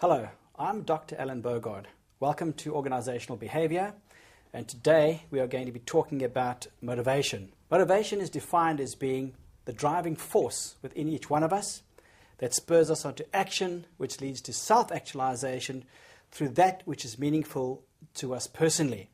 Hello, I'm Dr. Alan Bogard. Welcome to Organizational Behavior, and today we are going to be talking about motivation. Motivation is defined as being the driving force within each one of us that spurs us onto action, which leads to self-actualization through that which is meaningful to us personally.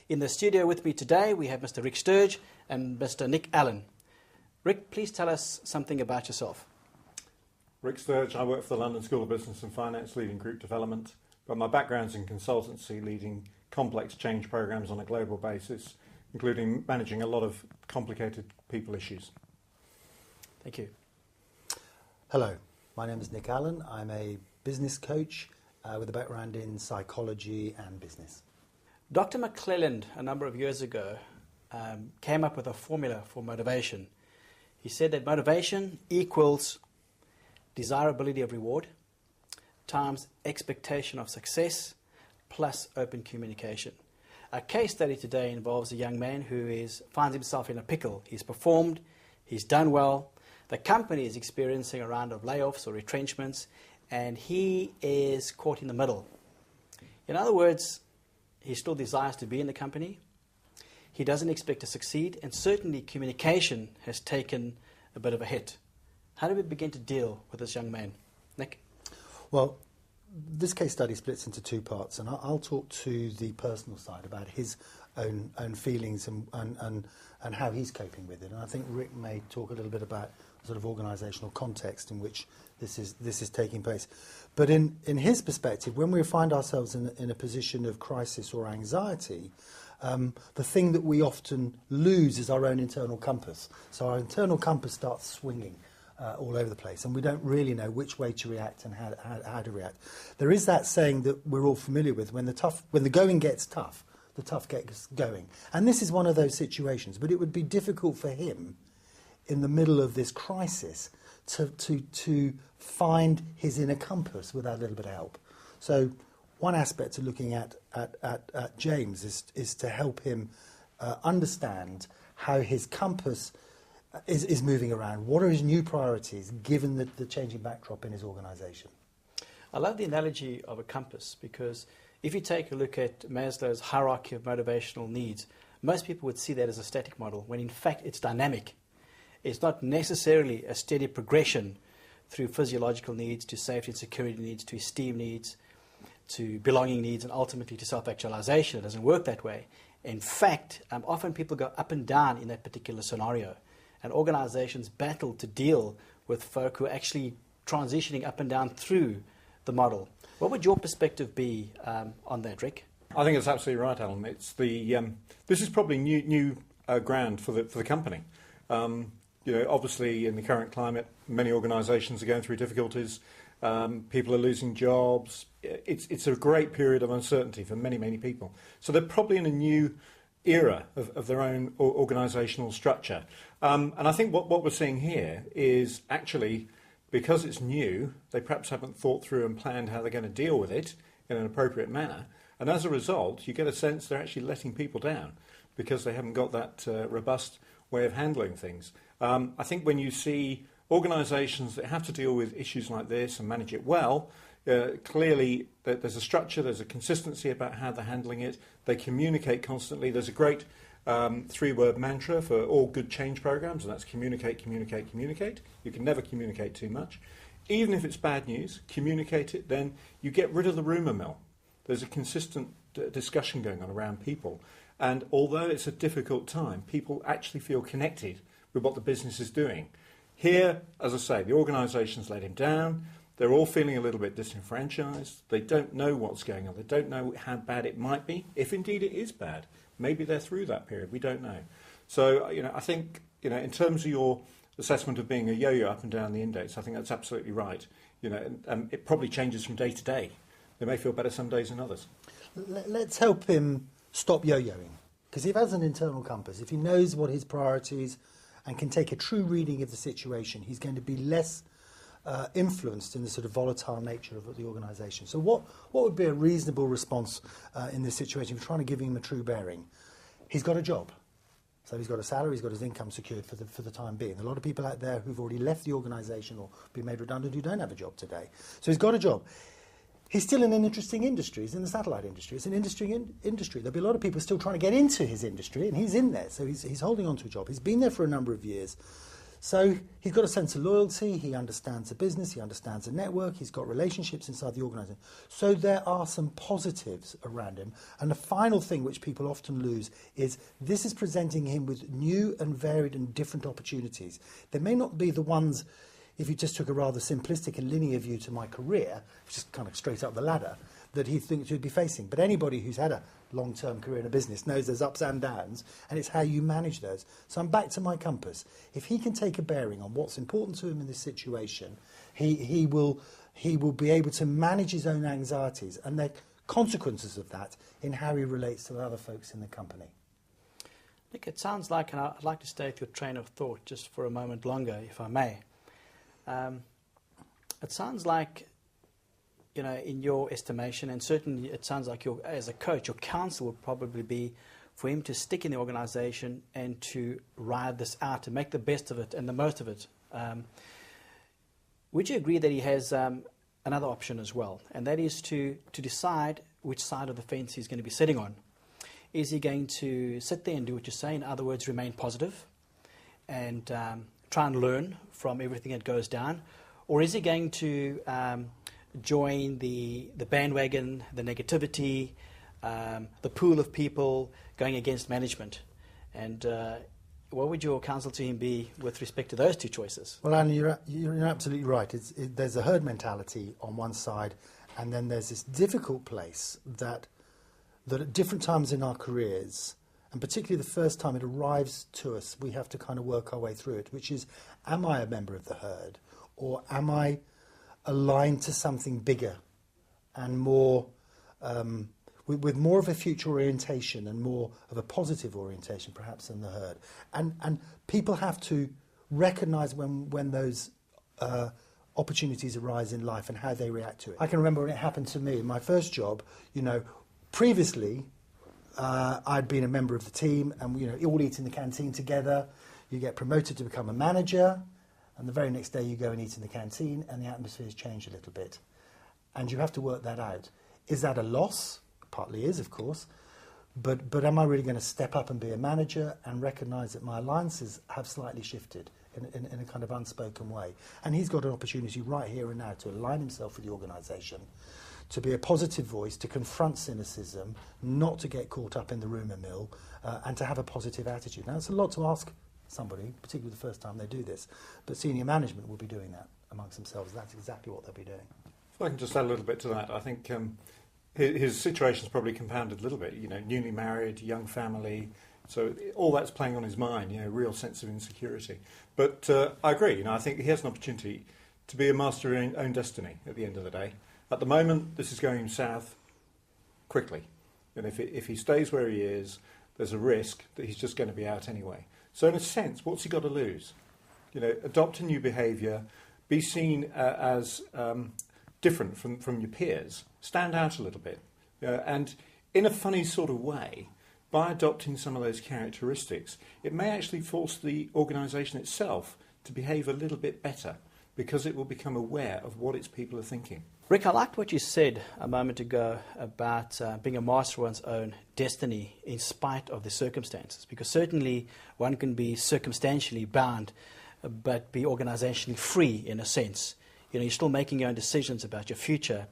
In the studio with me today, we have Mr. Rick Sturge and Mr. Nick Allen. Rick, please tell us something about yourself. Rick Sturge, I work for the London School of Business and Finance, leading group development, but my background's in consultancy, leading complex change programs on a global basis, including managing a lot of complicated people issues. Thank you. Hello, my name is Nick Allen. I'm a business coach with a background in psychology and business. Dr. McClelland, a number of years ago, came up with a formula for motivation. He said that motivation equals desirability of reward times expectation of success plus open communication. Our case study today involves a young man who finds himself in a pickle. He's performed, he's done well, the company is experiencing a round of layoffs or retrenchments, and he is caught in the middle. In other words, he still desires to be in the company, he doesn't expect to succeed, and certainly communication has taken a bit of a hit. How do we begin to deal with this young man? Nick? Well, this case study splits into two parts, and I'll talk to the personal side about his own feelings and how he's coping with it. And I think Rick may talk a little bit about the sort of organisational context in which this is taking place. But in his perspective, when we find ourselves in a position of crisis or anxiety, the thing that we often lose is our own internal compass. So our internal compass starts swinging all over the place, and we don't really know which way to react and how to react. There is that saying that we're all familiar with: when the going gets tough, the tough gets going. And this is one of those situations. But it would be difficult for him, in the middle of this crisis, to find his inner compass without a little bit of help. So one aspect of looking at James is to help him understand how his compass is moving around. What are his new priorities given the changing backdrop in his organisation? I love the analogy of a compass, because if you take a look at Maslow's hierarchy of motivational needs, most people would see that as a static model, when in fact it's dynamic. It's not necessarily a steady progression through physiological needs to safety and security needs, to esteem needs, to belonging needs, and ultimately to self-actualization. It doesn't work that way. In fact, often people go up and down in that particular scenario, and organizations battle to deal with folk who are actually transitioning up and down through the model. What would your perspective be on that, Rick? I think it's absolutely right, Alan. It's this is probably new ground for the company. Obviously in the current climate, many organisations are going through difficulties. People are losing jobs. It's a great period of uncertainty for many people. So they're probably in a new era of their own organisational structure. And I think what we're seeing here is actually, because it's new, they perhaps haven't thought through and planned how they're going to deal with it in an appropriate manner. And as a result, you get a sense they're actually letting people down because they haven't got that robust way of handling things. I think when you see organisations that have to deal with issues like this and manage it well, clearly there's a structure, there's a consistency about how they're handling it. They communicate constantly. There's a great three-word mantra for all good change programs, and that's communicate, communicate, communicate. You can never communicate too much. Even if it's bad news, communicate it, then you get rid of the rumour mill. There's a consistent discussion going on around people. And although it's a difficult time, people actually feel connected with what the business is doing. Here, as I say, the organisation's let him down. They're all feeling a little bit disenfranchised. They don't know what's going on. They don't know how bad it might be, if indeed it is bad. Maybe they're through that period. We don't know. So, I think, in terms of your assessment of being a yo-yo up and down the index, I think that's absolutely right. It probably changes from day to day. They may feel better some days than others. Let's help him stop yo-yoing. Because if he has an internal compass, if he knows what his priorities and can take a true reading of the situation, he's going to be less influenced in the sort of volatile nature of the organisation. So what would be a reasonable response in this situation? We're trying to give him a true bearing. He's got a job. So he's got a salary, he's got his income secured for the time being. A lot of people out there who've already left the organisation or been made redundant who don't have a job today. So he's got a job. He's still in an interesting industry. He's in the satellite industry. It's an interesting industry. There'll be a lot of people still trying to get into his industry, and he's in there. So he's holding on to a job. He's been there for a number of years. So he's got a sense of loyalty. He understands the business. He understands the network. He's got relationships inside the organisation. So there are some positives around him. And the final thing which people often lose is this is presenting him with new and varied and different opportunities. They may not be the ones, if you just took a rather simplistic and linear view to my career, just kind of straight up the ladder, that he thinks he'd be facing. But anybody who's had a long-term career in a business knows there's ups and downs, and it's how you manage those. So I'm back to my compass. If he can take a bearing on what's important to him in this situation, he will be able to manage his own anxieties and the consequences of that in how he relates to other folks in the company. Nick, it sounds like, and I'd like to stay with your train of thought just for a moment longer, if I may. It sounds like, in your estimation, and certainly it sounds like as a coach, your counsel would probably be for him to stick in the organisation and to ride this out, to make the best of it and the most of it. Would you agree that he has another option as well, and that is to decide which side of the fence he's going to be sitting on? Is he going to sit there and do what you say, in other words, remain positive and try and learn from everything that goes down? Or is he going to join the bandwagon, the negativity, the pool of people going against management? And what would your counsel to him be with respect to those two choices? Well, Alan, you're absolutely right. There's a herd mentality on one side, and then there's this difficult place that at different times in our careers, and particularly the first time it arrives to us, we have to kind of work our way through it, which is, am I a member of the herd, or am I aligned to something bigger and more, with more of a future orientation and more of a positive orientation perhaps than the herd. And people have to recognise when those opportunities arise in life and how they react to it. I can remember when it happened to me in my first job, previously I'd been a member of the team, and you all eat in the canteen together. You get promoted to become a manager, and the very next day you go and eat in the canteen, and the atmosphere has changed a little bit. And you have to work that out. Is that a loss? Partly is, of course. But am I really going to step up and be a manager and recognise that my alliances have slightly shifted in a kind of unspoken way? And he's got an opportunity right here and now to align himself with the organisation, to be a positive voice, to confront cynicism, not to get caught up in the rumour mill, and to have a positive attitude. Now, it's a lot to ask somebody, particularly the first time they do this, but senior management will be doing that amongst themselves. That's exactly what they'll be doing. If I can just add a little bit to that, I think his situation's probably compounded a little bit. Newly married, young family, so all that's playing on his mind. Real sense of insecurity. But I agree. I think he has an opportunity to be a master of his own destiny at the end of the day. At the moment, this is going south quickly, and if he stays where he is, there's a risk that he's just going to be out anyway. So in a sense, what's he got to lose? Adopt a new behaviour, be seen as different from your peers, stand out a little bit, and in a funny sort of way, by adopting some of those characteristics, it may actually force the organisation itself to behave a little bit better, because it will become aware of what its people are thinking. Rick, I liked what you said a moment ago about being a master of one's own destiny in spite of the circumstances, because certainly one can be circumstantially bound but be organisationally free in a sense. You're still making your own decisions about your future,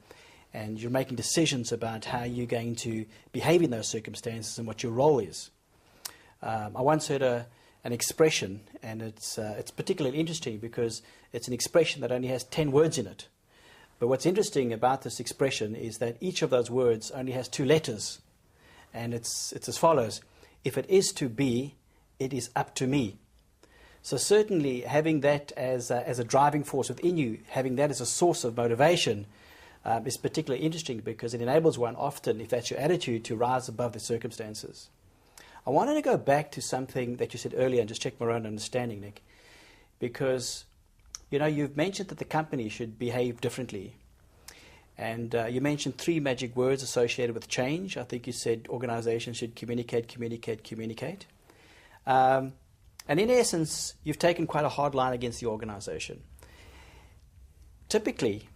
and you're making decisions about how you're going to behave in those circumstances and what your role is. I once heard an expression, and it's particularly interesting because it's an expression that only has 10 words in it. But what's interesting about this expression is that each of those words only has 2 letters. And it's as follows: if it is to be, it is up to me. So certainly having that as a driving force within you, having that as a source of motivation, is particularly interesting because it enables one often, if that's your attitude, to rise above the circumstances. I wanted to go back to something that you said earlier and just check my own understanding, Nick, because you've mentioned that the company should behave differently. And you mentioned 3 magic words associated with change. I think you said organizations should communicate, communicate, communicate. And in essence, you've taken quite a hard line against the organization. Typically,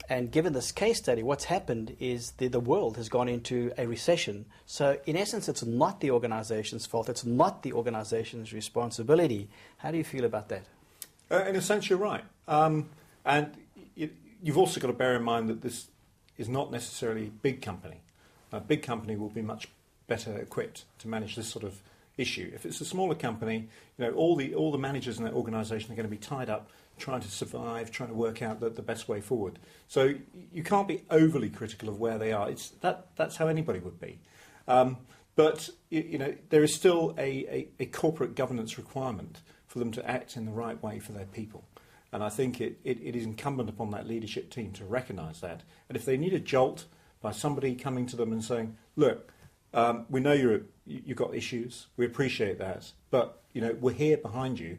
And given this case study, what's happened is the world has gone into a recession. So in essence, it's not the organization's fault. It's not the organization's responsibility. How do you feel about that? In a sense, you're right. And you've also got to bear in mind that this is not necessarily a big company. A big company will be much better equipped to manage this sort of issue. If it's a smaller company, all the managers in that organisation are going to be tied up trying to survive, trying to work out the best way forward. So you can't be overly critical of where they are. That's how anybody would be. But there is still a corporate governance requirement for them to act in the right way for their people. And I think it is incumbent upon that leadership team to recognise that. And if they need a jolt by somebody coming to them and saying, look, we know you've got issues, we appreciate that, but we're here behind you,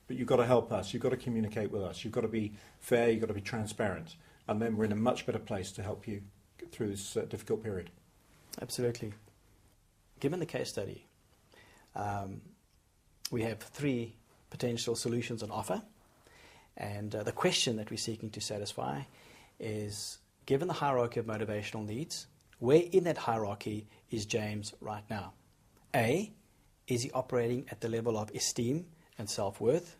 but you've got to help us, you've got to communicate with us, you've got to be fair, you've got to be transparent, and then we're in a much better place to help you get through this difficult period. Absolutely. Given the case study, we have 3 potential solutions on offer, and the question that we're seeking to satisfy is, given the hierarchy of motivational needs, where in that hierarchy is James right now? A, is he operating at the level of esteem and self-worth?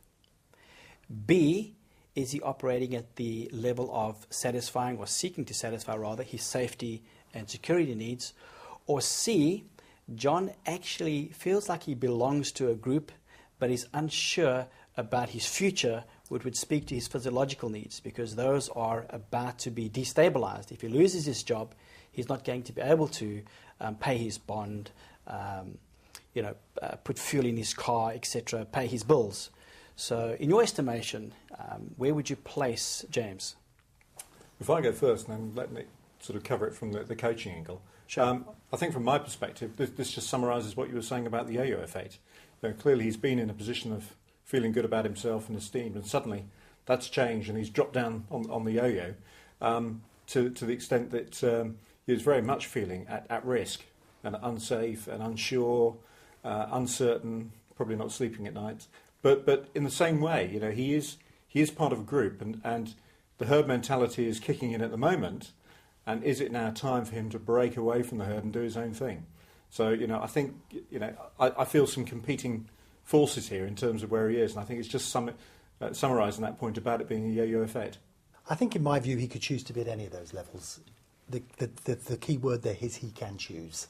B, is he operating at the level of satisfying, or seeking to satisfy rather, his safety and security needs? Or C, John actually feels like he belongs to a group, but is unsure about his future, which would speak to his physiological needs, because those are about to be destabilized. If he loses his job, he's not going to be able to pay his bond, put fuel in his car, etc., pay his bills. So in your estimation, where would you place James? If I go first, then let me sort of cover it from the coaching angle. Sure. I think from my perspective, this just summarises what you were saying about the yo-yo effect. Clearly he's been in a position of feeling good about himself and esteemed, and suddenly that's changed and he's dropped down on the yo-yo to the extent that he was very much feeling at risk and unsafe and unsure, uncertain, probably not sleeping at night. But in the same way, he is part of a group, and the herd mentality is kicking in at the moment. And is it now time for him to break away from the herd and do his own thing? So I think I feel some competing forces here in terms of where he is, and I think it's just summarising that point about it being a yo-yo effect. I think, in my view, he could choose to be at any of those levels. The key word there is he can choose,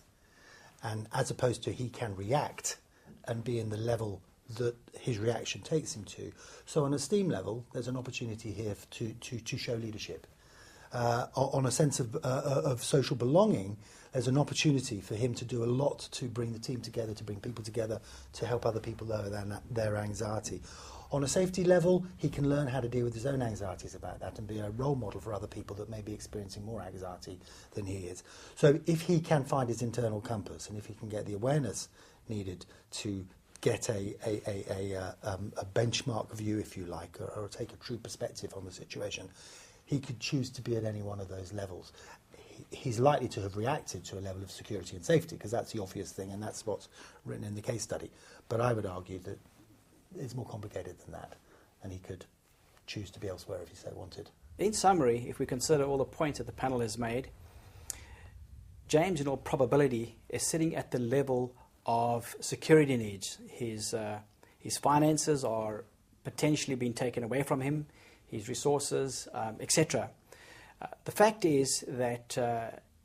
and as opposed to he can react and be in the level that his reaction takes him to. So on a esteem level, there's an opportunity here to show leadership. On a sense of social belonging, there's an opportunity for him to do a lot to bring the team together, to bring people together, to help other people lower their anxiety. On a safety level, he can learn how to deal with his own anxieties about that and be a role model for other people that may be experiencing more anxiety than he is. So if he can find his internal compass, and if he can get the awareness needed to get a benchmark view, if you like, or take a true perspective on the situation, he could choose to be at any one of those levels. He's likely to have reacted to a level of security and safety, because that's the obvious thing, and that's what's written in the case study. But I would argue that it's more complicated than that, and he could choose to be elsewhere if he so wanted. In summary, if we consider all the points that the panel has made, James, in all probability, is sitting at the level of security needs. His finances are potentially being taken away from him, his resources, etc. The fact is that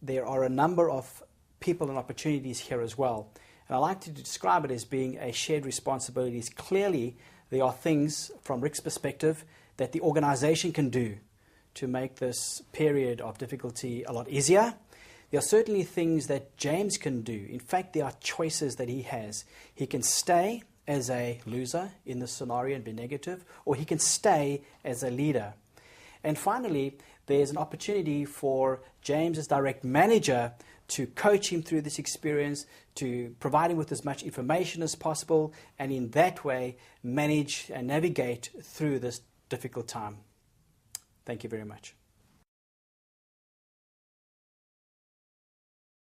there are a number of people and opportunities here as well. And I like to describe it as being a shared responsibility. Clearly, there are things, from Rick's perspective, that the organization can do to make this period of difficulty a lot easier. There are certainly things that James can do. In fact, there are choices that he has. He can stay as a loser in this scenario and be negative, or he can stay as a leader. And finally, there's an opportunity for James as direct manager to coach him through this experience, to provide him with as much information as possible, and in that way manage and navigate through this difficult time. Thank you very much.